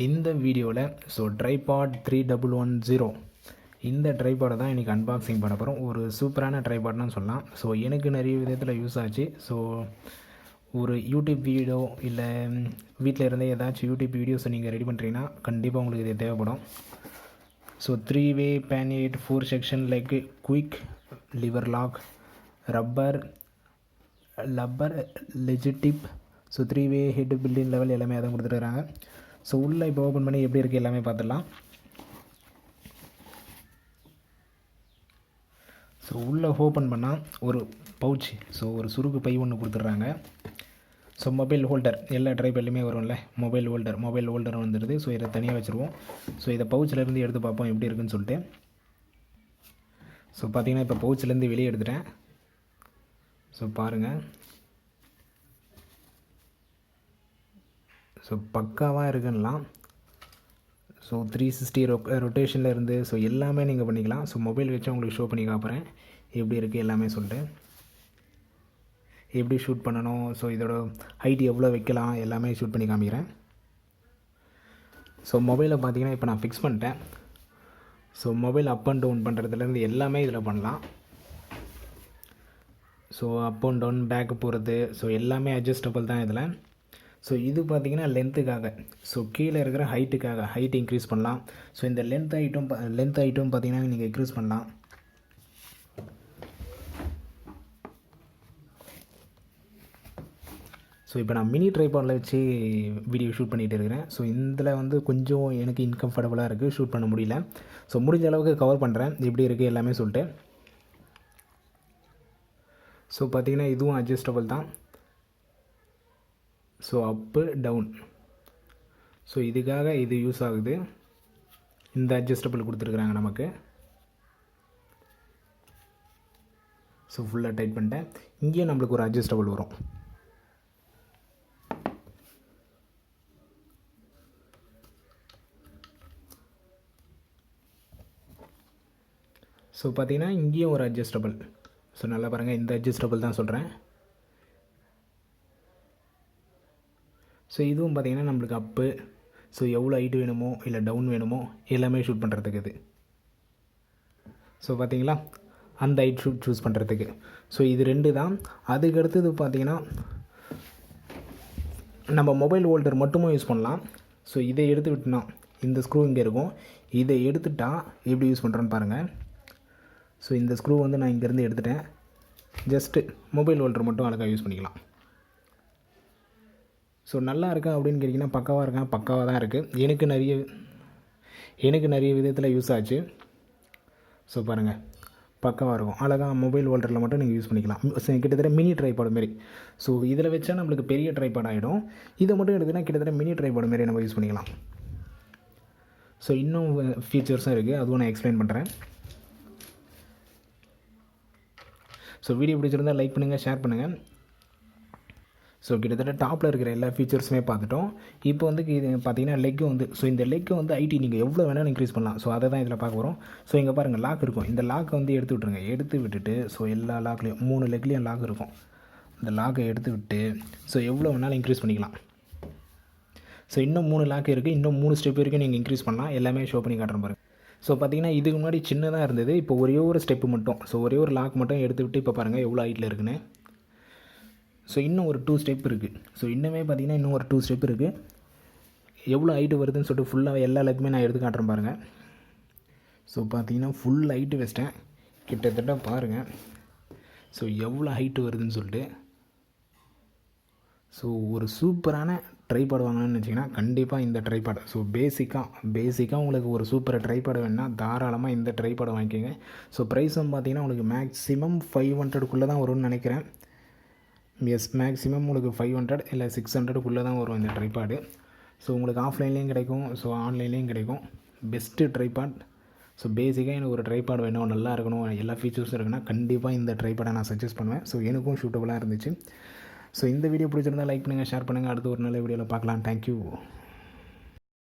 இந்த வீடியோவில் ட்ரைபாட் 3110 இந்த ட்ரைபாடை தான் இன்றைக்கி அன்பாக்சிங் பண்ண போகிறோம். ஒரு சூப்பரான ட்ரைபாட்னு சொல்லலாம். எனக்கு நிறைய விதத்தில் யூஸ் ஆச்சு. ஒரு யூடியூப் வீடியோ இல்லை வீட்டில் இருந்தே ஏதாச்சும் யூடியூப் வீடியோஸை நீங்கள் ரெடி பண்ணுறீங்கன்னா கண்டிப்பாக உங்களுக்கு இது தேவைப்படும். 3-way பேனியேட் 4 section leg quick lever lock rubber லெஜிட்டிப் 3-way ஹெட் பில்டிங் லெவல் எல்லாமே அதை கொடுத்துருக்காங்க. உள்ளே இப்போ ஓப்பன் பண்ணி எப்படி இருக்குது எல்லாமே பார்த்துடலாம். உள்ளே ஓப்பன் பண்ணால் ஒரு பவுச் ஒரு சுருக்கு பை ஒன்று கொடுத்துட்றாங்க. மொபைல் ஹோல்டர் எல்லா ட்ரைபேட்லையுமே வரும்ல, மொபைல் ஹோல்டர் வந்துடுது. இதை தனியாக வச்சுருவோம். இதை பவுச்சிலேருந்து எடுத்து பார்ப்போம் எப்படி இருக்குன்னு சொல்லிட்டு. பார்த்திங்கன்னா இப்போ பவுச்சிலேருந்து வெளியே எடுத்துட்டேன். பாருங்கள், பக்காவாக இருக்குன்னலாம். 360 ரொட்டேஷனில் இருந்து எல்லாமே நீங்கள் பண்ணிக்கலாம். மொபைல் வச்சு உங்களுக்கு ஷோ பண்ணி காப்புறேன் எப்படி இருக்குது எல்லாமே சொல்லிட்டு, எப்படி ஷூட் பண்ணணும், இதோட ஹைட் எவ்வளோ வைக்கலாம் எல்லாமே ஷூட் பண்ணி காமிக்கிறேன். மொபைலை பார்த்தீங்கன்னா இப்போ நான் ஃபிக்ஸ் பண்ணிட்டேன். மொபைல் அப் அண்ட் டவுன் பண்ணுறதுலேருந்து எல்லாமே இதில் பண்ணலாம். அப் அண்ட் டவுன் பேக்கு போகிறது எல்லாமே அட்ஜஸ்டபிள் தான் இதில். இது பார்த்திங்கன்னா லென்த்துக்காக, கீழே இருக்கிற ஹைட் இன்க்ரீஸ் பண்ணலாம். இந்த லென்த் ஐட்டம் பார்த்திங்கன்னா நீங்கள் இன்க்ரீஸ் பண்ணலாம். இப்போ நான் மினி ட்ரைபாடில் வச்சு வீடியோ ஷூட் பண்ணிகிட்டு இருக்கிறேன். இதில் கொஞ்சம் எனக்கு இன்கம்ஃபர்டபுளாக இருக்குது, ஷூட் பண்ண முடியல. முடிஞ்ச அளவுக்கு கவர் பண்ணுறேன் எப்படி இருக்குது எல்லாமே சொல்லிட்டு. பார்த்திங்கன்னா இதுவும் அட்ஜஸ்டபிள் தான். அப்பு டவுன் இதுக்காக இது யூஸ் ஆகுது. இந்த அட்ஜஸ்டபிள் கொடுத்துருக்குறாங்க நமக்கு. ஃபுல்லாக டைட் பண்ணிட்டேன். இங்கேயும் நம்மளுக்கு ஒரு அட்ஜஸ்டபிள் வரும். பார்த்திங்கன்னா இங்கேயும் ஒரு அட்ஜஸ்டபிள். நல்லா பாருங்கள், இந்த அட்ஜஸ்டபிள் தான் சொல்கிறேன். இதுவும் பார்த்திங்கன்னா நம்மளுக்கு அப்பு எவ்வளோ ஹைட்டு வேணுமோ இல்லை டவுன் வேணுமோ எல்லாமே ஷூட் பண்ணுறதுக்கு இது. பார்த்திங்களா, அந்த ஹைட் சூஸ் பண்ணுறதுக்கு. இது 2 தான். அதுக்கு அடுத்தது பார்த்திங்கன்னா நம்ம மொபைல் ஹோல்டர் மட்டுமே யூஸ் பண்ணலாம். இதை எடுத்து விட்டோம்னா இந்த ஸ்க்ரூ இங்கே இருக்கும். இதை எடுத்துட்டால் எப்படி யூஸ் பண்ணுறோன்னு பாருங்கள். இந்த ஸ்க்ரூ நான் இங்கேருந்து எடுத்துட்டேன். ஜஸ்ட்டு மொபைல் ஹோல்டர் மட்டும் அழகாக யூஸ் பண்ணிக்கலாம். நல்லா இருக்கா அப்படின்னு கேட்டிங்கன்னா பக்காவாக தான் இருக்குது. எனக்கு நிறைய விதத்தில் யூஸ் ஆச்சு. பாருங்கள், பக்காவாக இருக்கும். அழகாக மொபைல் ஹோல்டரில் மட்டும் நீங்கள் யூஸ் பண்ணிக்கலாம். கிட்டத்தட்ட மினி ட்ரைபாடு மாரி. இதில் வச்சா நம்மளுக்கு பெரிய ட்ரைபாட் ஆகிடும். இதை மட்டும் எடுத்துன்னா கிட்டத்தட்ட மினி ட்ரைபாடு மாரி நம்ம யூஸ் பண்ணிக்கலாம். இன்னும் ஃபீச்சர்ஸும் இருக்குது, அதுவும் நான் எக்ஸ்பிளைன் பண்ணுறேன். வீடியோ பிடிச்சிருந்தால் லைக் பண்ணுங்கள், ஷேர் பண்ணுங்கள். கிட்டத்தட்ட டாப்பில் இருக்கிற எல்லா ஃபீச்சர்ஸுமே பார்த்துட்டோம். இப்போ இது பார்த்திங்கன்னா லெக்கு இந்த லெக்கு ஐடி நீங்கள் எவ்வளோ வேணாலும் இன்க்ரீஸ் பண்ணலாம். அதை தான் இதில் பார்க்க போகிறோம். இங்கே பாருங்கள், லாக் இருக்கும். இந்த லாக்கை எடுத்து விட்டுருங்க. எடுத்து விட்டுட்டு எல்லா லாக்லேயும் 3 லெக்லேயும் லாக் இருக்கும். இந்த லாக்கை எடுத்து விட்டு எவ்வளோ வேணாலும் இன்க்ரீஸ் பண்ணிக்கலாம். இன்னும் 3 லாக் இருக்குது. இன்னும் 3 ஸ்டெப் வரைக்கும் நீங்கள் இன்க்ரீஸ் பண்ணலாம். எல்லாமே ஷோ பண்ணி காட்டுற பாருங்கள். பார்த்திங்கன்னா இதுக்கு முன்னாடி சின்னதாக இருந்தது. இப்போ ஒரே ஒரு ஸ்டெப்பு மட்டும் ஒரே ஒரு லாக் மட்டும் எடுத்து விட்டு இப்போ பாருங்கள் எவ்வளோ ஹைட்டில் இருக்குன்னு. இன்னும் ஒரு 2 ஸ்டெப் இருக்குது. இன்னுமே பார்த்திங்கன்னா இன்னும் ஒரு 2 ஸ்டெப் இருக்குது. எவ்வளோ ஹைட்டு வருதுன்னு சொல்லிட்டு ஃபுல்லாக எல்லா லெக்குமே நான் எடுத்து காட்டுறேன் பாருங்கள். பார்த்திங்கன்னா ஃபுல் ஹைட்டு வச்சிட்டேன். கிட்டத்தட்ட பாருங்கள் எவ்வளோ ஹைட்டு வருதுன்னு சொல்லிட்டு. ஒரு சூப்பரான ட்ரைபாட் வாங்கணும்னு வச்சிங்கன்னா கண்டிப்பாக இந்த ட்ரைபாட். பேசிக்காக உங்களுக்கு ஒரு சூப்பர் ட்ரைபாட் வேணுன்னா தாராளமாக இந்த ட்ரைபாடை வாங்கிக்கோங்க. ப்ரைஸும் பார்த்திங்கன்னா உங்களுக்கு மேக்ஸிமம் 500க்குள்ளே தான் வரும்னு நினைக்கிறேன். மேக்ஸிமம் உங்களுக்கு 500 இல்லை 600க்குள்ளே தான் வரும் இந்த ட்ரைபாடு. உங்களுக்கு ஆஃப்லைன்லேயும் கிடைக்கும், ஆன்லைன்லேயும் கிடைக்கும். Best tripod. பேசிக்காக எனக்கு ஒரு ட்ரைபாட் வேணும், நல்லா இருக்கணும், எல்லா ஃபீச்சர்ஸும் இருக்குன்னா கண்டிப்பாக இந்த ட்ரைபாடை நான் சஜஸ்ட் பண்ணுவேன். எனக்கும் சூட்டபுளாக இருந்துச்சு. இந்த வீடியோ பிடிச்சிருந்தால் லைக் பண்ணுங்கள், ஷேர் பண்ணுங்கள். அடுத்து ஒரு நல்ல வீடியோவில் பார்க்கலாம். தேங்க்யூ.